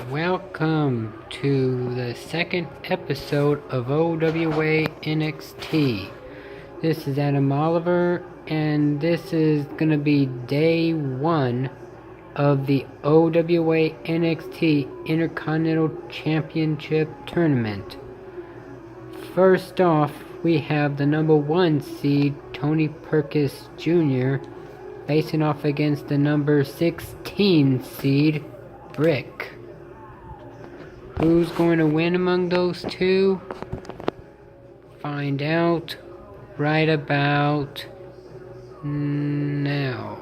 Welcome to the second episode of OWANXT. This is Adam Oliver, and this is going to be day one of the OWANXT Intercontinental Championship Tournament. First off, we have the number 1 seed, Tony Perkis Jr., facing off against the number 16 seed, Brick. Who's going to win among those two? Find out right about now.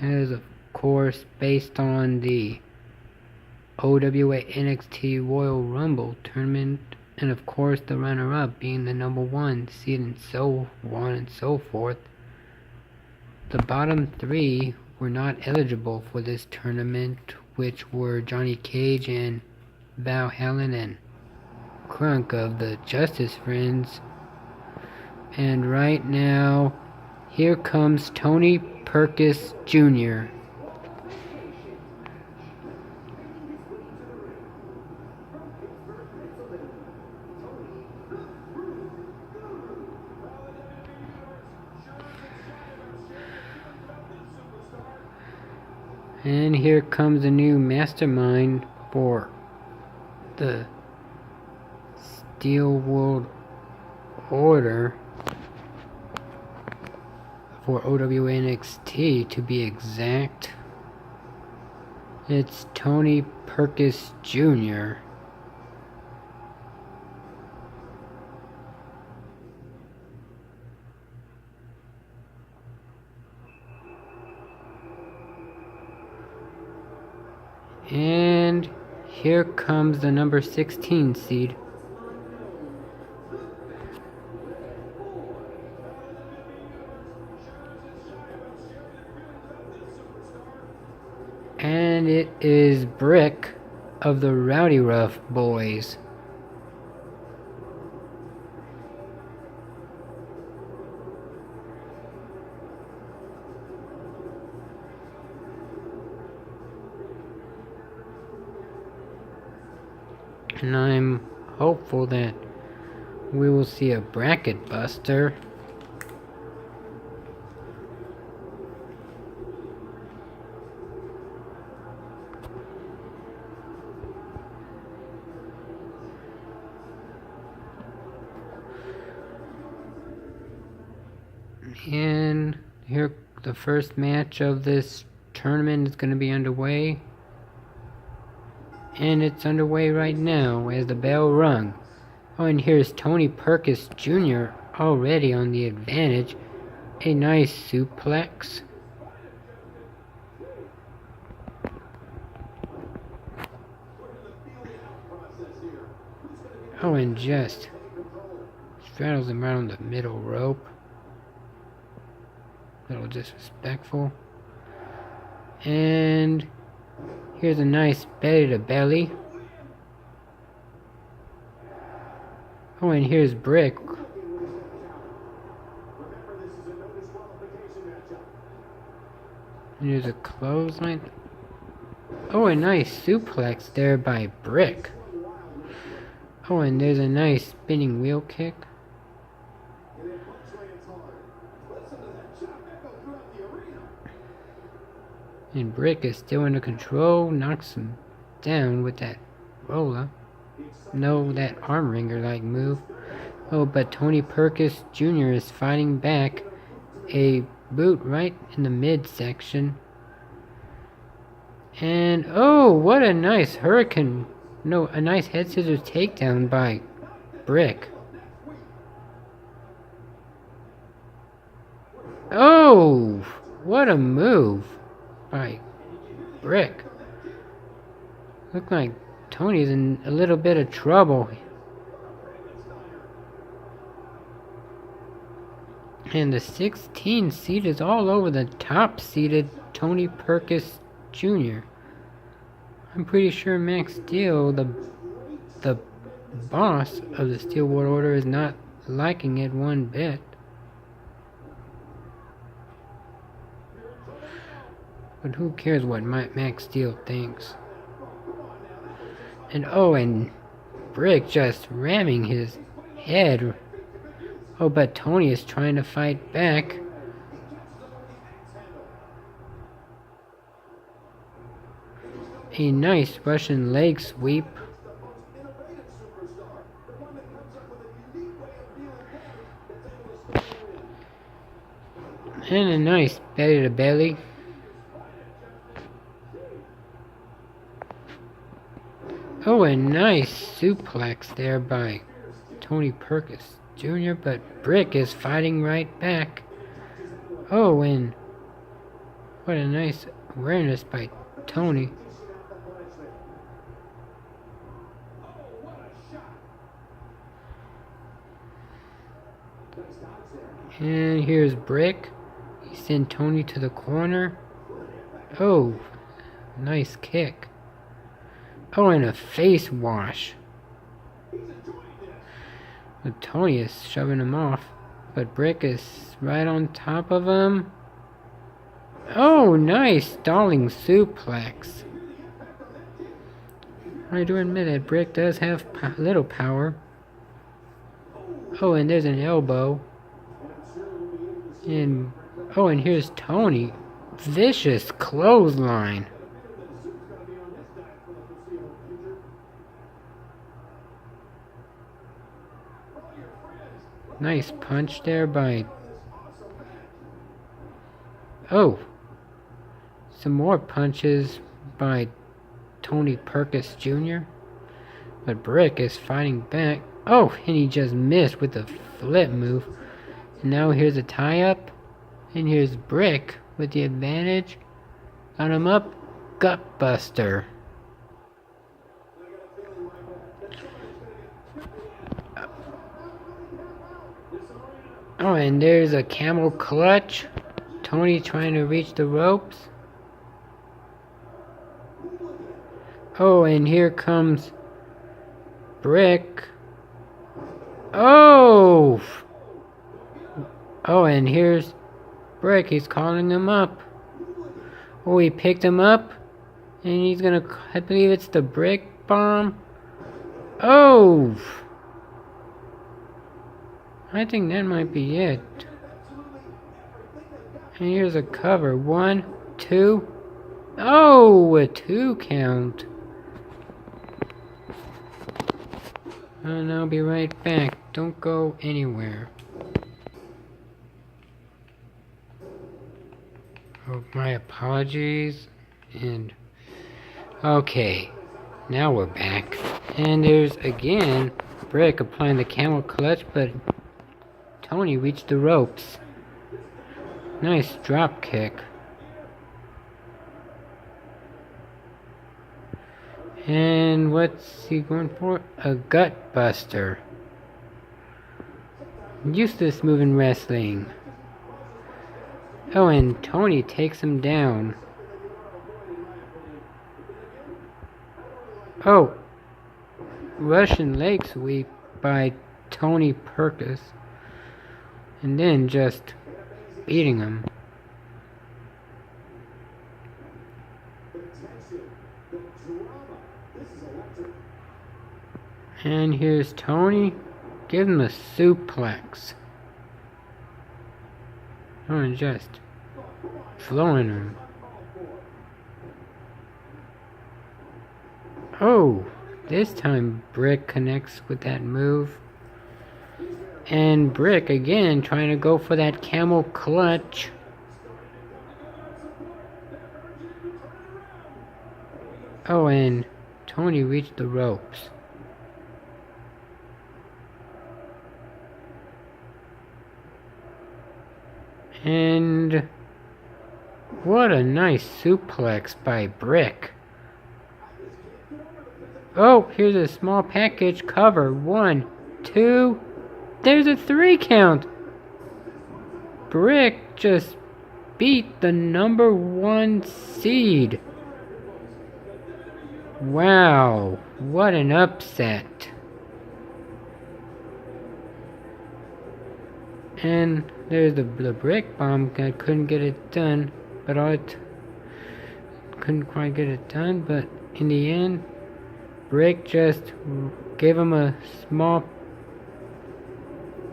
It is, of course, based on the OWA NXT Royal Rumble tournament, and of course the runner-up being the number 1 seed, and so on and so forth. The bottom 3 were not eligible for this tournament, which were Johnny Cage and Valhalla and Crunk of the Justice Friends. And right now, here comes Tony Perkis Jr. And here comes a new mastermind for the Steel World Order, for OWNXT to be exact. It's Tony Perkis Jr. And here comes the number 16 seed. And it is Brick of the Rowdy Rough Boys. And I'm hopeful that we will see a bracket buster. And here, the first match of this tournament is going to be underway. And it's underway right now as the bell rung. Oh, and here's Tony Perkis Jr. already on the advantage. A nice suplex. Oh, and just straddles him around the middle rope. A little disrespectful. And here's a nice belly to belly. Oh, and here's Brick. And there's a clothesline. Oh, a nice suplex there by Brick. Oh, and there's a nice spinning wheel kick. And Brick is still under control, knocks him down with that roller. No, that arm wringer like move. Oh, but Tony Perkis Jr. is fighting back. A boot right in the midsection. And oh, what a nice hurricane. No, a nice head scissors takedown by Brick. Oh, what a move by Brick. Look like Tony's in a little bit of trouble. And the 16 seed is all over the top seeded Tony Perkis Jr. I'm pretty sure Max Steel, the boss of the Steel World Order, is not liking it one bit. But who cares what Max Steel thinks? And Brick just ramming his head. Oh, but Tony is trying to fight back. A nice Russian leg sweep. And a nice belly to belly. Oh, a nice suplex there by Tony Perkis Jr., but Brick is fighting right back. Oh, and what a nice awareness by Tony. And here's Brick. He sent Tony to the corner. Oh, nice kick. Oh, and a face wash. But Tony is shoving him off. But Brick is right on top of him. Oh, nice stalling suplex. I do admit that Brick does have little power. Oh, and there's an elbow. And here's Tony. Vicious clothesline. Nice punch there by... Oh! Some more punches by Tony Perkis Jr. But Brick is fighting back. Oh! And he just missed with the flip move. And now here's a tie-up. And here's Brick with the advantage. Got him up. Gut buster. Oh, and there's a camel clutch. Tony trying to reach the ropes. Oh, and here comes Brick. Oh! Oh, and here's Brick. He's calling him up. Oh, he picked him up. And he's gonna... I believe it's the Brick Bomb. Oh! I think that might be it. And here's a cover. 1, 2. Oh, a 2 count. And I'll be right back. Don't go anywhere. Oh, my apologies. And okay, now we're back. And there's again Brick applying the camel clutch, but Tony reached the ropes. Nice drop kick. And what's he going for? A gut buster. Used to this move in wrestling. Oh, and Tony takes him down. Oh, Russian leg sweep by Tony Perkis. And then just beating him. And here's Tony. Give him a suplex. Oh, and just flowing him. Oh, this time Brick connects with that move. And Brick again trying to go for that camel clutch. Oh, and Tony reached the ropes. And what a nice suplex by Brick. Oh, here's a small package cover. 1, 2. There's a 3 count. Brick just beat the number 1 seed. Wow, what an upset. And there's the Brick Bomb. I couldn't get it done, but couldn't quite get it done, but in the end, Brick just gave him a small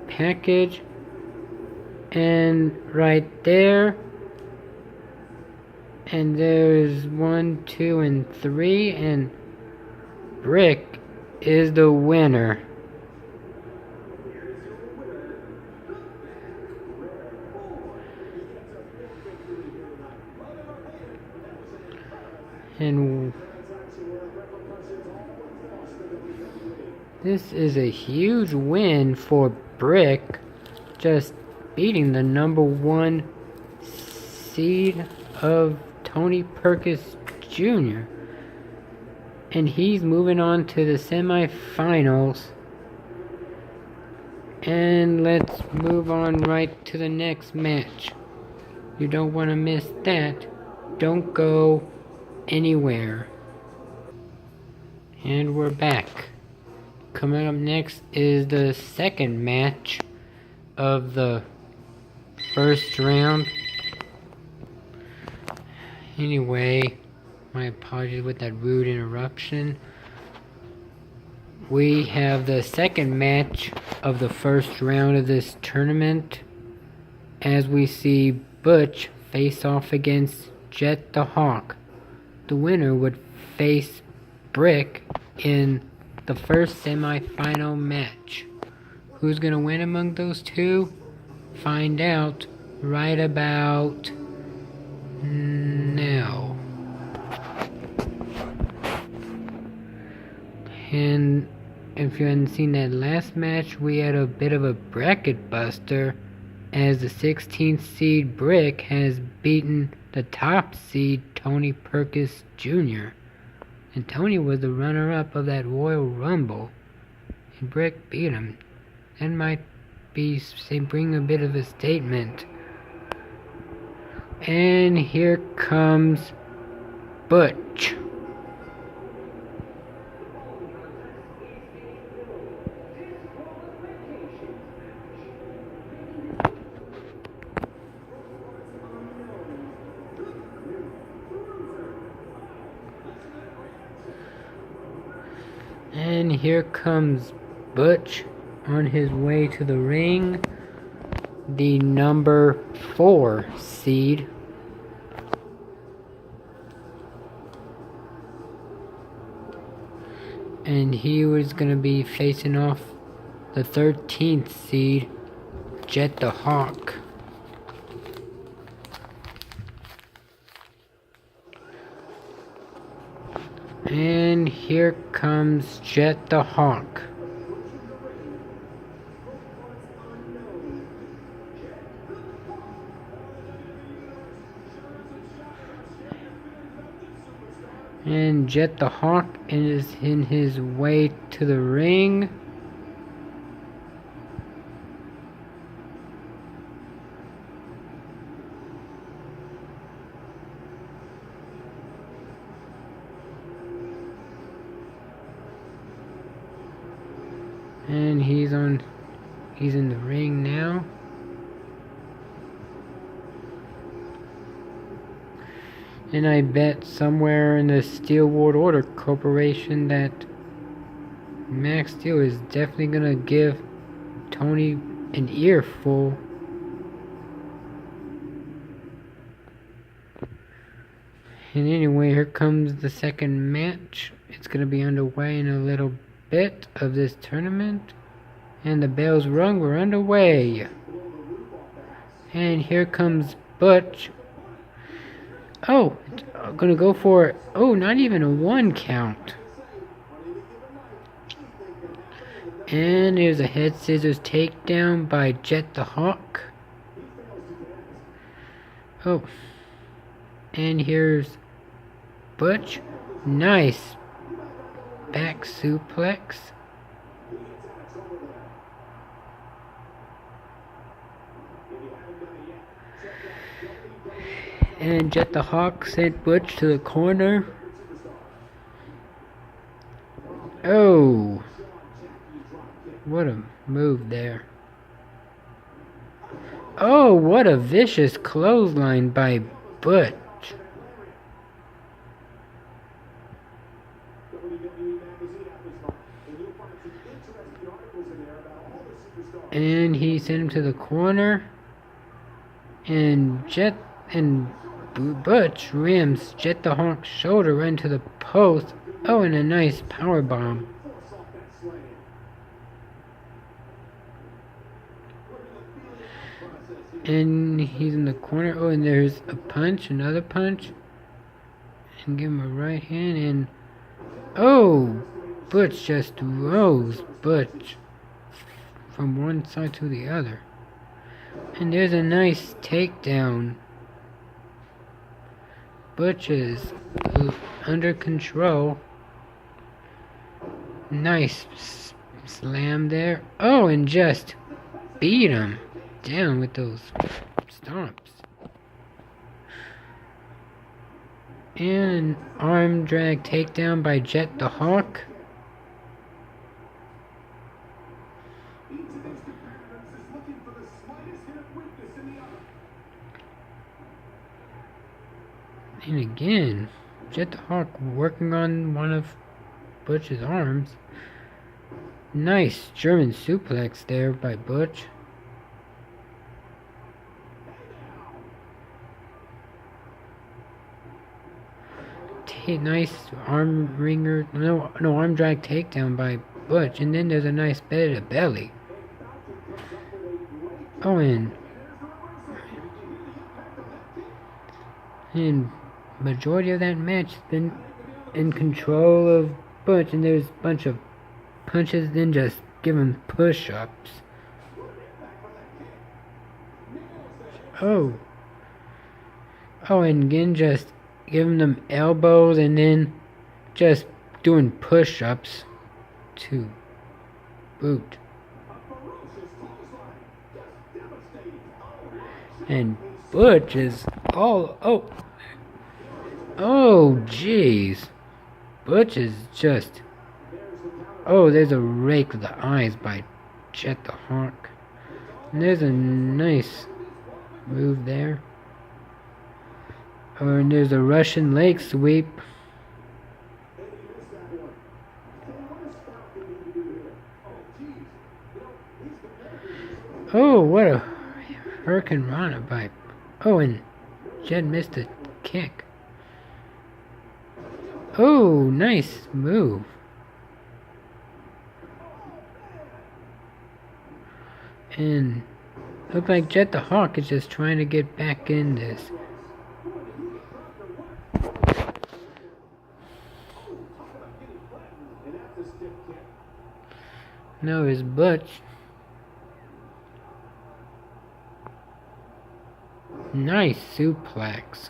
package, and right there, and there's 1, 2, and 3, and Brick is the winner. And this is a huge win for Brick, just beating the #1 seed of Tony Perkis Jr. And he's moving on to the semifinals. And let's move on right to the next match. You don't want to miss that. Don't go anywhere. And we're back. Coming up next is the second match of the first round. Anyway, my apologies with that rude interruption. We have the second match of the first round of this tournament, as we see Butch face off against Jet the Hawk. The winner would face Brick in the first semi-final match. Who's gonna win among those two? Find out right about now. And if you hadn't seen that last match, we had a bit of a bracket buster, as the 16th seed Brick has beaten the top seed Tony Perkis Jr. And Tony was the runner-up of that Royal Rumble, and Brick beat him. That might be, bring a bit of a statement. And here comes Butch. And here comes Butch on his way to the ring, the #4 seed. And he was going to be facing off the 13th seed, Jet the Hawk. And here comes Jet the Hawk. And Jet the Hawk is in his way to the ring. And he's in the ring now. And I bet somewhere in the Steel World Order Corporation that Max Steel is definitely gonna give Tony an earful. And anyway, here comes the second match. It's gonna be underway in a little bit of this tournament. And the bell's rung, we're underway. And here comes Butch. Oh, gonna go for, oh, not even a 1 count. And there's a head scissors takedown by Jet the Hawk. Oh, and here's Butch. Nice back suplex. And Jet the Hawk sent Butch to the corner. Oh, what a move there. Oh, what a vicious clothesline by Butch. And he sent him to the corner. And Butch rams Jet the Hawk's shoulder right into the post. Oh, and a nice power bomb. And he's in the corner. Oh, and there's a punch, another punch. And give him a right hand. And oh, Butch just rose Butch from one side to the other. And there's a nice takedown. Butch is under control. Nice slam there. Oh, and just beat him down with those stomps. And arm drag takedown by Jet the Hawk. And again, Jet the Hawk working on one of Butch's arms. Nice German suplex there by Butch. Nice arm ringer, no arm drag takedown by Butch, and then there's a nice belly to belly. Oh, and majority of that match has been in control of Butch, and there's a bunch of punches, then just give him push-ups. Oh, and again just giving them elbows, and then just doing push-ups to boot. And Butch is all oh jeez, Butch is just there's a rake of the eyes by Jet the Hawk, and there's a nice move there. And there's a Russian leg sweep. Oh, what a Hurricane Rana by. Oh, and Jet missed a kick. Oh, nice move. And look like Jet the Hawk is just trying to get back in this. No, it's Butch. Nice suplex.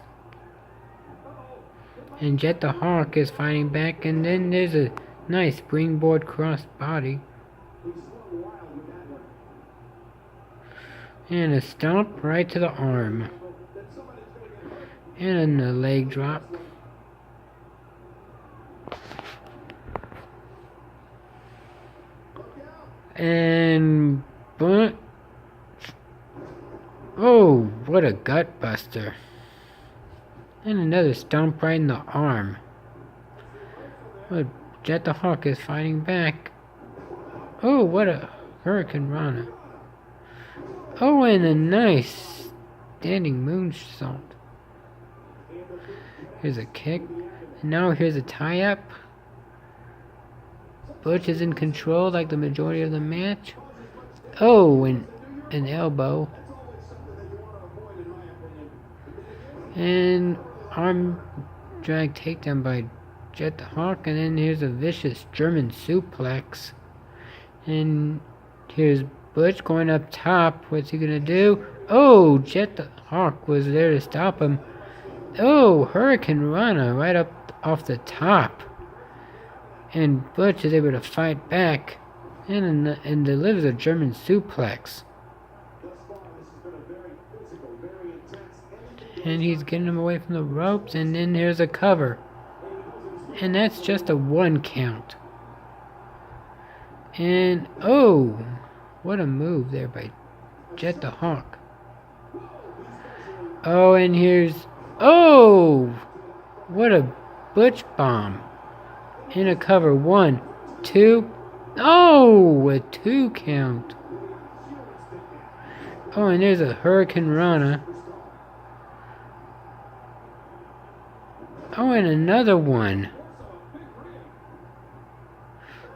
And Jet the Hawk is fighting back, and then there's a nice springboard cross body. And a stomp right to the arm. And a leg drop. And but oh, what a gut buster. And another stomp right in the arm. But Jet the Hawk is fighting back. Oh, what a Hurricane Rana. Oh, and a nice standing moonsault. Here's a kick. And now here's a tie-up. Butch is in control like the majority of the match. Oh, and an elbow. And arm drag takedown by Jet the Hawk. And then here's a vicious German suplex. And here's Butch going up top. What's he gonna do? Oh, Jet the Hawk was there to stop him. Oh, Hurricane Rana right up off the top. And Butch is able to fight back and delivers a German suplex. And he's getting him away from the ropes, and then there's a cover. And that's just a 1 count. And oh, what a move there by Jet the Hawk. Oh, and here's what a Butch bomb. In a cover. 1, 2. Oh, a 2 count. Oh, and there's a Hurricane Rana. Oh, and another one.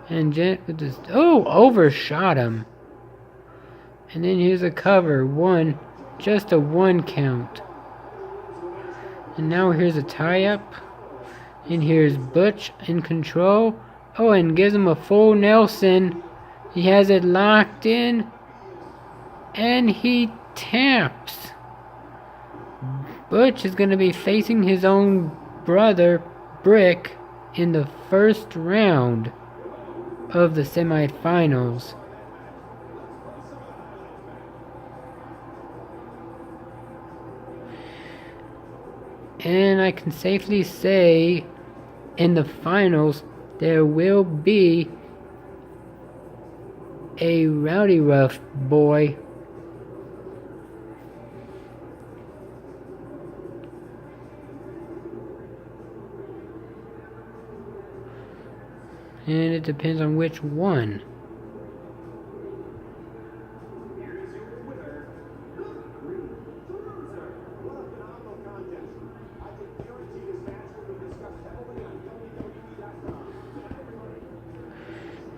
And Jet with this. Oh, overshot him. And then here's a cover. 1. Just a 1 count. And now here's a tie-up. And here's Butch in control. Oh, and gives him a full Nelson. He has it locked in. And he taps. Butch is going to be facing his own brother, Brick, in the first round of the semifinals. And I can safely say in the finals there will be a Rowdy Rough boy. And it depends on which one.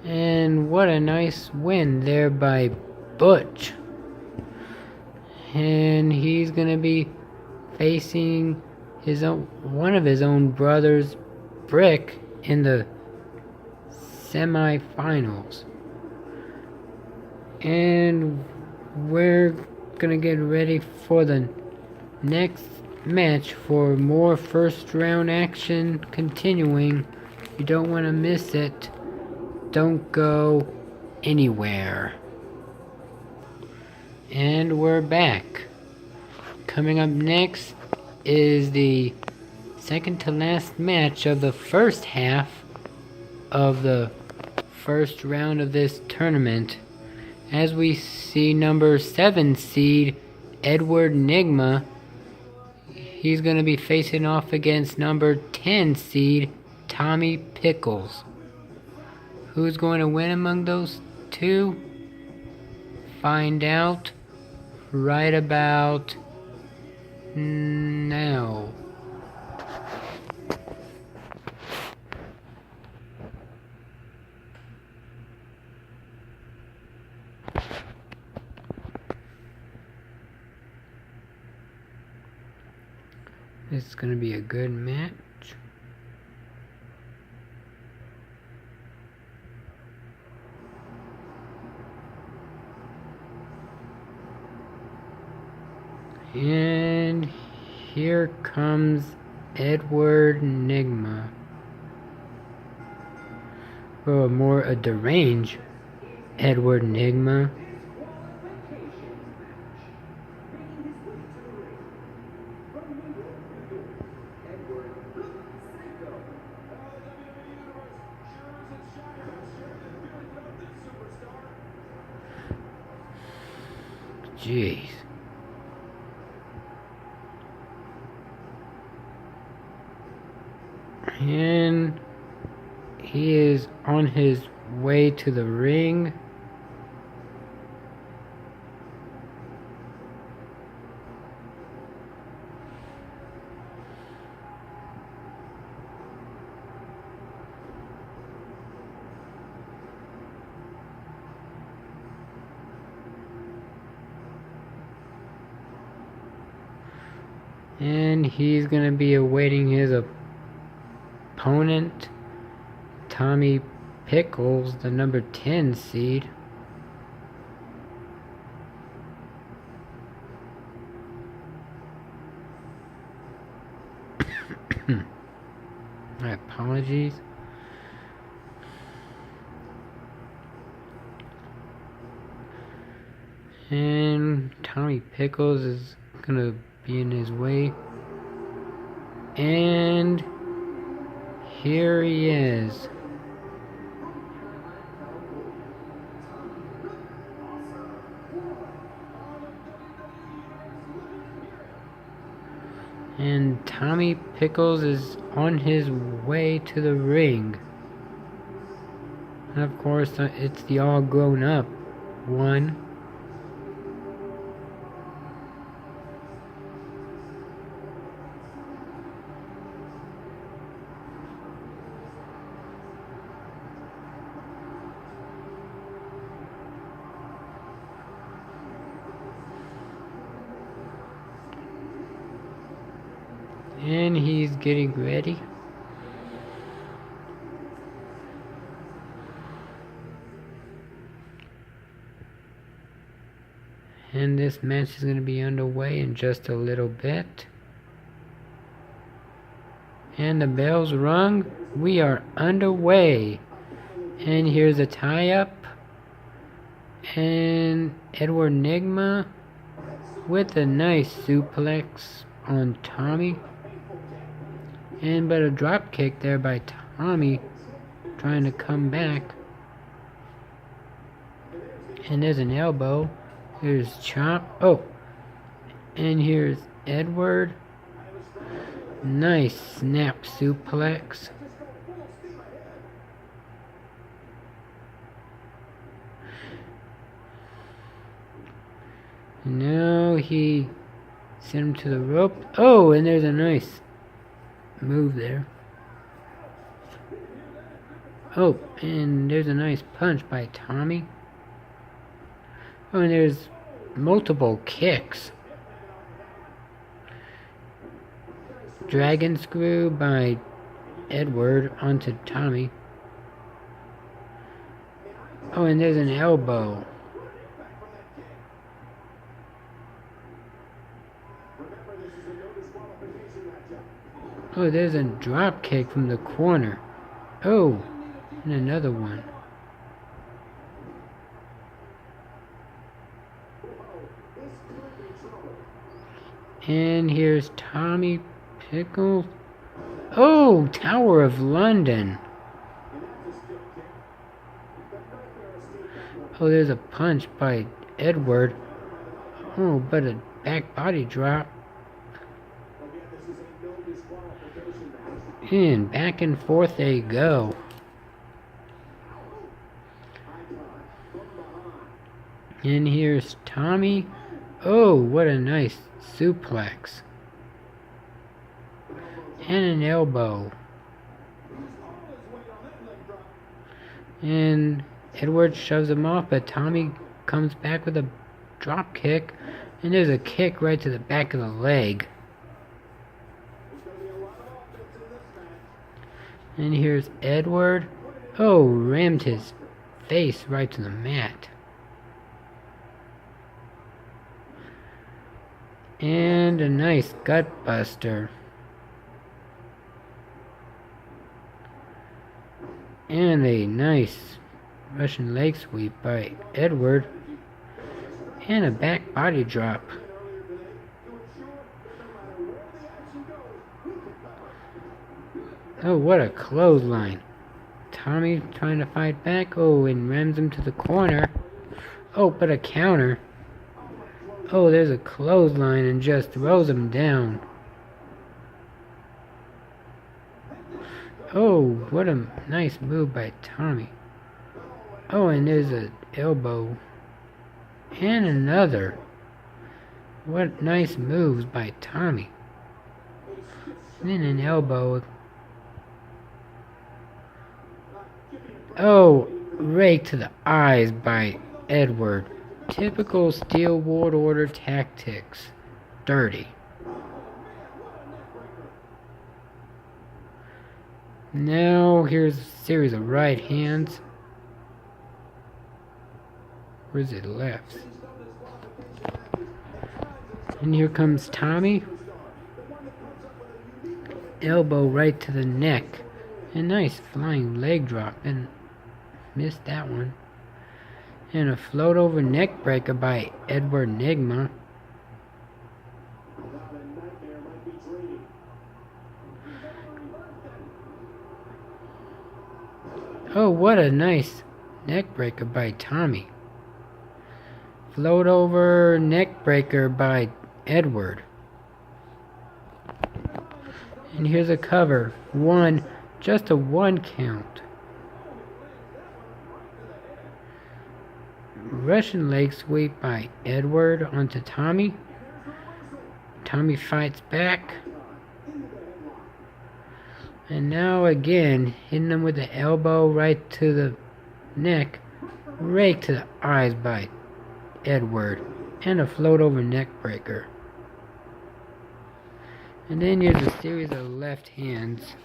And what a nice win there by Butch. And he's gonna be facing his own, one of his own brothers, Brick, in the semi-finals. And we're gonna get ready for the next match for more first round action continuing. You don't want to miss it. Don't go anywhere. And we're back. Coming up next is the second to last match of the first half of the first round of this tournament, as we see number 7 seed Edward Nigma. He's going to be facing off against number 10 seed Tommy Pickles. Who's going to win among those two? Find out right about now. This is going to be a good match. And here comes Edward Nigma. Or more a deranged Edward Nigma. Jeez. And he is on his way to the ring. And he's going to be awaiting his opponent, Tommy Pickles, the number 10 seed. My apologies. And Tommy Pickles is going to be in his way. And here he is. And Tommy Pickles is on his way to the ring. And of course, it's the all grown up one. And he's getting ready. And this match is going to be underway in just a little bit. And the bell's rung. We are underway. And here's a tie-up. And Edward Nigma with a nice suplex on Tommy. But a drop kick there by Tommy, trying to come back. And there's an elbow. Here's chop. Oh, and here's Edward. Nice snap suplex. And now he sent him to the rope. Oh, and there's a nice move there. Oh, and there's a nice punch by Tommy. Oh, and there's multiple kicks. Dragon screw by Edward onto Tommy. Oh, and there's an elbow. Oh, there's a drop kick from the corner. Oh, and another one. And here's Tommy Pickles. Oh, Tower of London. Oh, there's a punch by Edward. Oh, but a back body drop. And back and forth they go. And here's Tommy. Oh, what a nice suplex. And an elbow. And Edward shoves him off, but Tommy comes back with a drop kick. And there's a kick right to the back of the leg. And here's Edward. Oh, rammed his face right to the mat. And a nice gut buster. And a nice Russian leg sweep by Edward. And a back body drop. Oh, what a clothesline. Tommy trying to fight back. Oh, and rams him to the corner. Oh, but a counter. Oh, there's a clothesline and just throws him down. Oh, what a nice move by Tommy. Oh, and there's an elbow. And another. What nice moves by Tommy. And then an elbow. Oh, rake to the eyes by Edward. Typical Steel World Order tactics. Dirty. Now here's a series of right hands. Where's it left? And here comes Tommy. Elbow right to the neck. A nice flying leg drop, and missed that one. And a float over neck breaker by Edward Nigma. Oh, what a nice neck breaker by Tommy. Float over neck breaker by Edward. And here's a cover. Just a one count. Russian leg sweep by Edward onto Tommy. Tommy fights back. And now again, hitting him with the elbow right to the neck. Rake to the eyes by Edward. And a float over neck breaker. And then here's a series of left hands.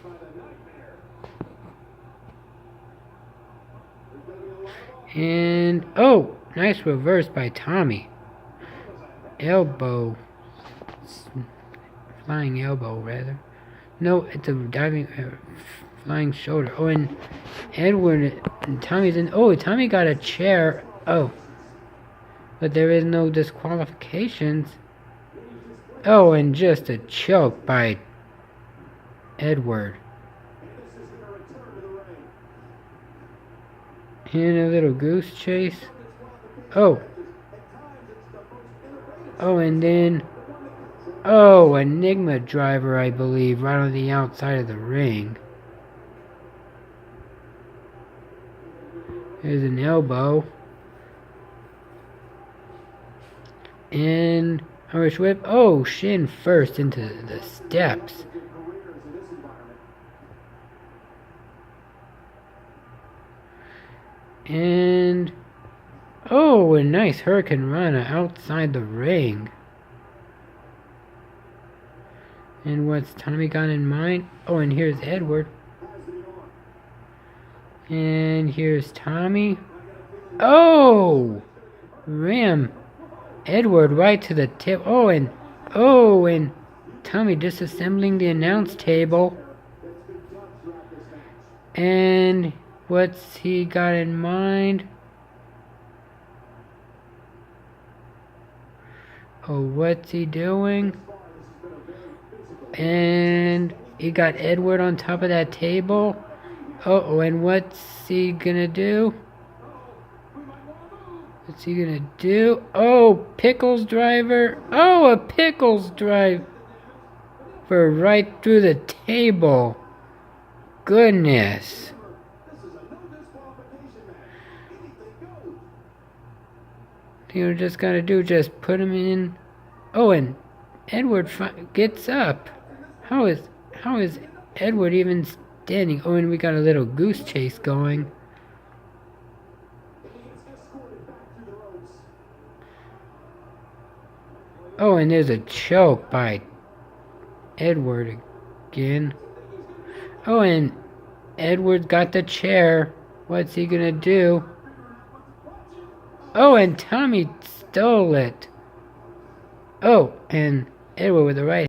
And, oh, nice reverse by Tommy. Elbow. Flying elbow, rather. No, it's a diving, flying shoulder. Oh, and Edward and Tommy's in. Oh, Tommy got a chair. Oh. But there is no disqualifications. Oh, and just a choke by Edward. And a little goose chase. Oh. Oh, and then... Oh, Enigma driver, I believe, right on the outside of the ring. There's an elbow. And Irish whip. Oh, shin first into the steps. And, oh, a nice Hurricane Rana outside the ring. And what's Tommy got in mind? Oh, and here's Edward. And here's Tommy. Oh! Ram Edward right to the tip. Oh, and Tommy disassembling the announce table. And what's he got in mind? Oh, what's he doing? And he got Edward on top of that table. Oh, and what's he gonna do? What's he gonna do? Oh, Pickles driver. Oh, a Pickles driver right through the table. Goodness. You just gotta do, just put him in. Oh, and Edward gets up. How is Edward even standing? Oh, and we got a little goose chase going. Oh, and there's a choke by Edward again. Oh, and Edward got the chair. What's he gonna do? Oh, and Tommy stole it. Oh, and Edward with the right